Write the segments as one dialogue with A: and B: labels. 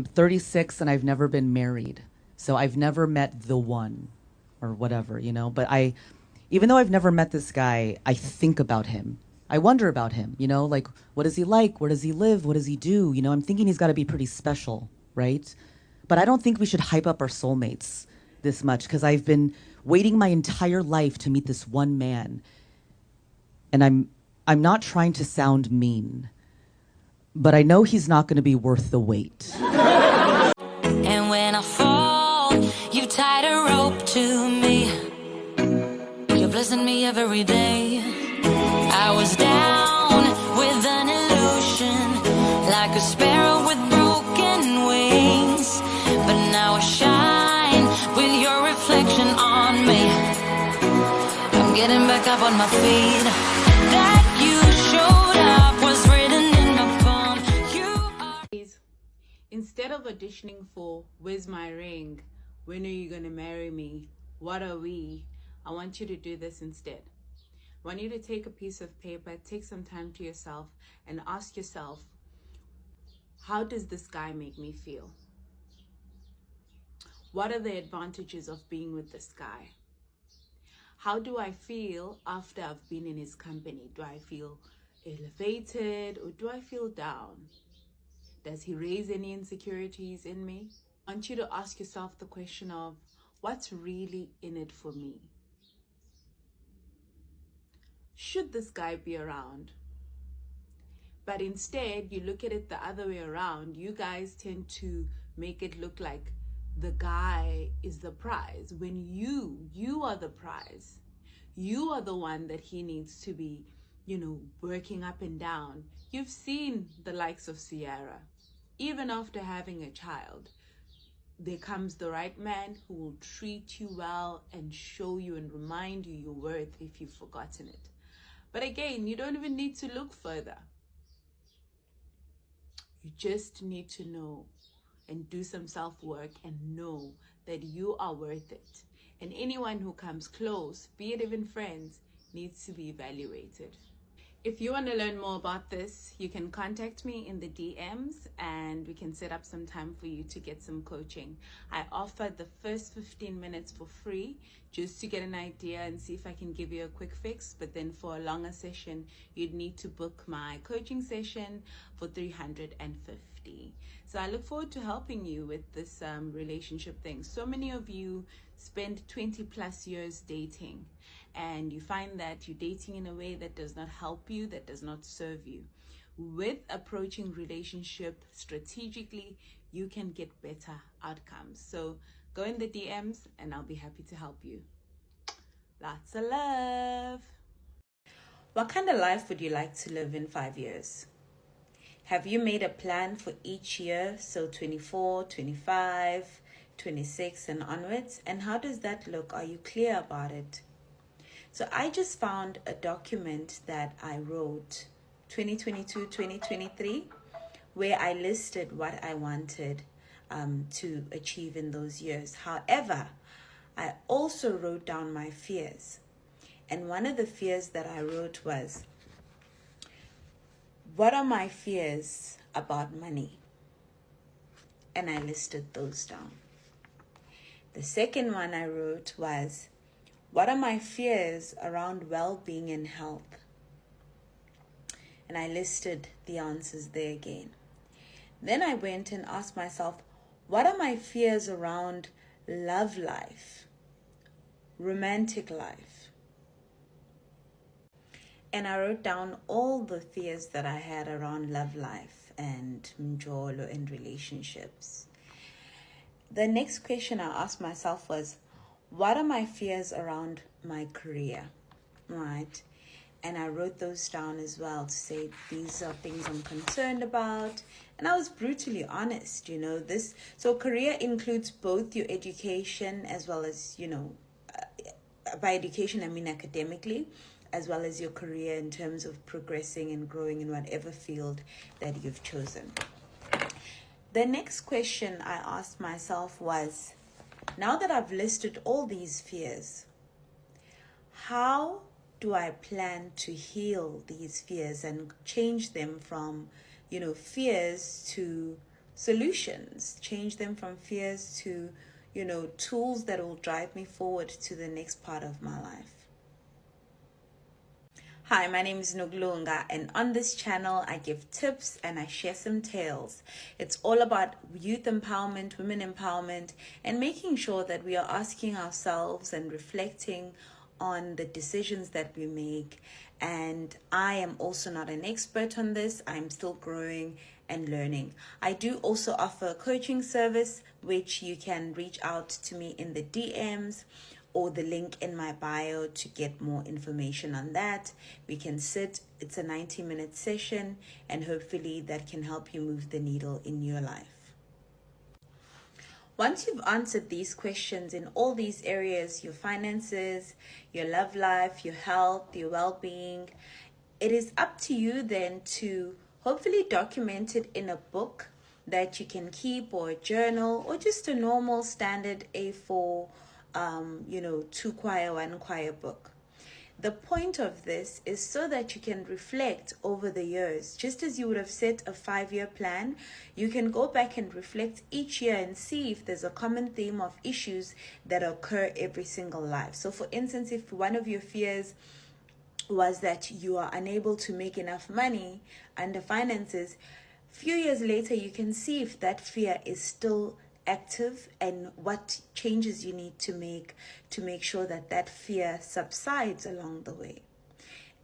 A: 36 and I've never been married. So I've never met the one or whatever, But even though I've never met this guy, I think about him. I wonder about him, like, what is he like? Where does he live? What does he do? I'm thinking he's got to be pretty special, right? But I don't think we should hype up our soulmates this much because I've been waiting my entire life to meet this one man. And I'm not trying to sound mean, but I know he's not going to be worth the wait.
B: And when I fall, you tied a rope to me. You're blessing me every day. I was down with an illusion, like a sparrow with broken wings. But now I shine with your reflection on me. I'm getting back up on my feet. That you showed up was written in my palm.
C: Instead of auditioning for "Where's my ring? When are you gonna marry me? What are we?" I want you to do this instead. I want you to take a piece of paper, take some time to yourself, and ask yourself, how does this guy make me feel? What are the advantages of being with this guy? How do I feel after I've been in his company? Do I feel elevated or do I feel down? Does he raise any insecurities in me? I want you to ask yourself the question of, what's really in it for me? Should this guy be around? But instead, you look at it the other way around. You guys tend to make it look like the guy is the prize when you are the prize. You are the one that he needs to be, working up and down. You've seen the likes of Sierra. Even after having a child, there comes the right man who will treat you well and show you and remind you your worth if you've forgotten it. But again, you don't even need to look further. You just need to know and do some self-work and know that you are worth it. And anyone who comes close, be it even friends, needs to be evaluated. If you want to learn more about this, you can contact me in the DMs and we can set up some time for you to get some coaching. I offer the first 15 minutes for free just to get an idea and see if I can give you a quick fix. But then for a longer session, you'd need to book my coaching session for $350. So I look forward to helping you with this relationship thing. So many of you spend 20 plus years dating and you find that you're dating in a way that does not help you, that does not serve you. With approaching relationship strategically, you can get better outcomes. So go in the DMs and I'll be happy to help you. Lots of love. What kind of life would you like to live in 5 years? Have you made a plan for each year? So 24, 25, 26 and onwards. And how does that look? Are you clear about it? So I just found a document that I wrote 2022, 2023, where I listed what I wanted to achieve in those years. However, I also wrote down my fears. And one of the fears that I wrote was, what are my fears about money? And I listed those down. The second one I wrote was, what are my fears around well-being and health? And I listed the answers there again. Then I went and asked myself, what are my fears around love life, romantic life? And I wrote down all the fears that I had around love life and mjolo and relationships. The next question I asked myself was, what are my fears around my career, right? And I wrote those down as well to say, these are things I'm concerned about. And I was brutally honest, So career includes both your education as well as, by education, I mean academically, as well as your career in terms of progressing and growing in whatever field that you've chosen. The next question I asked myself was, now that I've listed all these fears, how do I plan to heal these fears and change them from, fears to solutions, change them from fears to, tools that will drive me forward to the next part of my life. Hi, my name is Nuglunga, and on this channel I give tips and I share some tales. It's all about youth empowerment, women empowerment, and making sure that we are asking ourselves and reflecting on the decisions that we make. And I am also not an expert on this. I'm still growing and learning. I do also offer a coaching service, which you can reach out to me in the DMs or the link in my bio to get more information on that. We can sit, it's a 90-minute session, and hopefully that can help you move the needle in your life. Once you've answered these questions in all these areas, your finances, your love life, your health, your well-being, it is up to you then to hopefully document it in a book that you can keep, or a journal, or just a normal standard A4 2 quire, 1 quire book. The point of this is so that you can reflect over the years. Just as you would have set a 5-year plan, you can go back and reflect each year and see if there's a common theme of issues that occur every single life. So for instance, if one of your fears was that you are unable to make enough money under finances, few years later you can see if that fear is still active and what changes you need to make sure that that fear subsides along the way.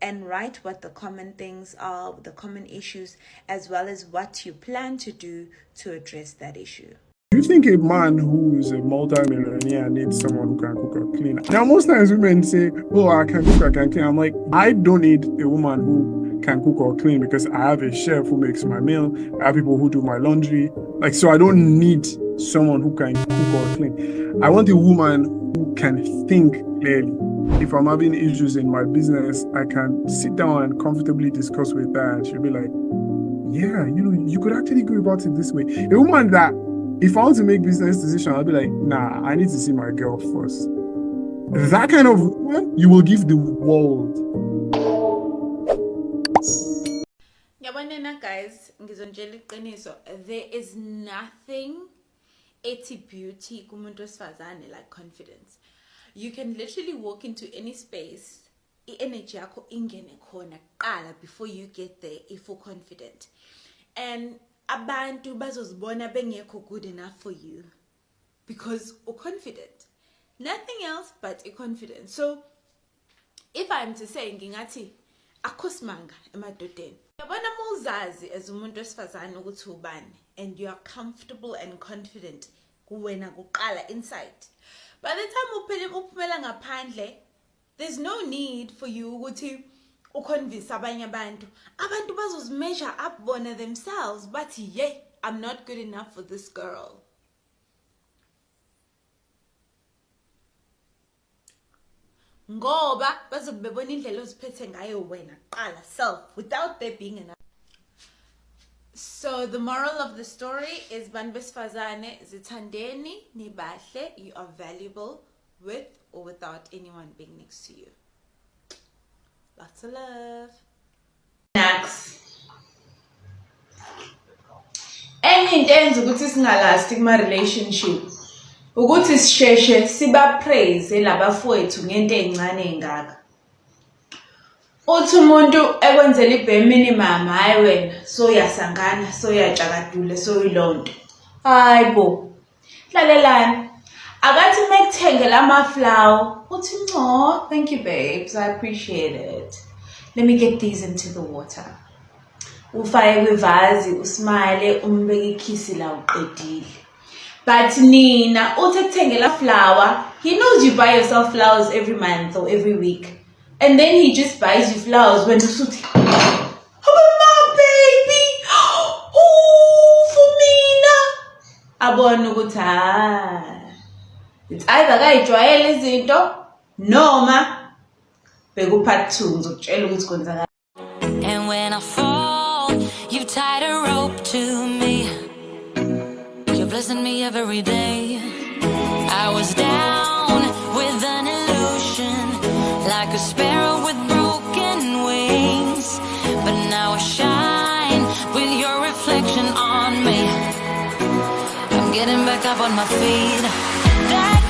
C: And write what the common things are, the common issues, as well as what you plan to do to address that issue.
D: Do you think a man who is a multi-millionaire needs someone who can cook or clean? Now, most times women say, oh, I can cook, I can clean. I'm like, I don't need a woman who can cook or clean because I have a chef who makes my meal. I have people who do my laundry. So I don't need someone who can cook or clean. I want a woman who can think clearly. If I'm having issues in my business, I can sit down and comfortably discuss with her, and she'll be like, yeah, you could actually go about it this way. A woman that, if I want to make business decisions, I'll be like, nah, I need to see my girl first. That kind of woman, you will give the world.
C: Yabonena guys, there is nothing eti beauty kumuntu wesifazane like confidence. You can literally walk into any space, i-energy yakho ingene khona qala before you get there if you're confident. And abantu bazozibona bengekho good enough for you because you're confident. Nothing else but a confidence. So if I'm to say ngingathi akosimanga emadodeni, yabona mawuzazi as umuntu wesifazane ukuthi ubani and you are comfortable and confident kuwena kuqala inside, by the time uphumela ngaphandle, there's no need for you ukuthi uconvince abanye abantu bazozmeasure up bona themselves, but yay, I'm not good enough for this girl. Ngoba bazobebona indlela oziphethe ngayo wena qala self without there being enough. So the moral of the story is bantu besifazane zithandeni nibahle, you are valuable with or without anyone being next to you. Lots of love. Next. Enye into enza ukuthi singalasti kuma relationship ukuthi sisheshe siba praise labafowethu ngento ezincane engaka. Uthi umuntu ekwenzela ibe minimum hayi wena so yasangana so yajakadule so ilonto. Hayibo. Hlalelani. Akathi mekuthengela ama-flower uthi no, thank you babes, I appreciate it. Let me get these into the water. Ufake kwivazi, usmile, umbeke ikhisi la uqedile. But nina uthi ekuthengela flower, he knows you buy yourself flowers every month or every week. And then he just buys you flowers when usuthi, oh my baby, oh for mina. Abona ukuthi it's either kayijwayele izinto noma bekupart 2 ngizokutshela ukuthi kwenzakala.
B: And when I fall, you tied a rope to me. You're blessing me every day. I was down with an illusion, like a sparrow with broken wings. But now I shine with your reflection on me. getting back up on my feet. That